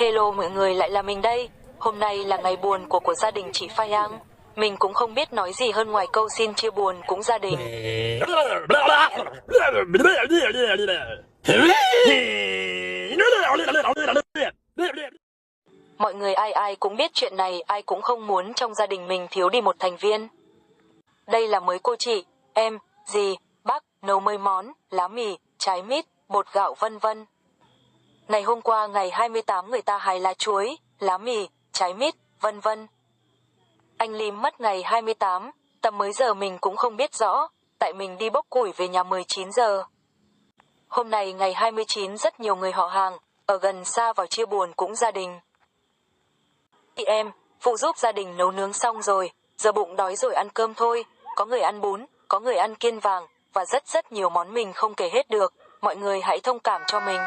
Hello mọi người, lại là mình đây. Hôm nay là ngày buồn của gia đình chị Phai Yang. Mình cũng không biết nói gì hơn ngoài câu xin chia buồn cũng gia đình. Mọi người ai ai cũng biết chuyện này, ai cũng không muốn trong gia đình mình thiếu đi một thành viên. Đây là mới cô chị, em, dì, bác nấu mấy món, lá mì, trái mít, bột gạo vân vân. Ngày hôm qua ngày 28 người ta hái lá chuối, lá mì, trái mít, vân vân. Anh Lim mất ngày 28, tầm mấy giờ mình cũng không biết rõ, tại mình đi bốc củi về nhà 19 giờ. Hôm nay ngày 29 rất nhiều người họ hàng, ở gần xa vào chia buồn cũng gia đình. Chị em, phụ giúp gia đình nấu nướng xong rồi, giờ bụng đói rồi ăn cơm thôi, có người ăn bún, có người ăn kiêng vàng, và rất nhiều món mình không kể hết được, mọi người hãy thông cảm cho mình.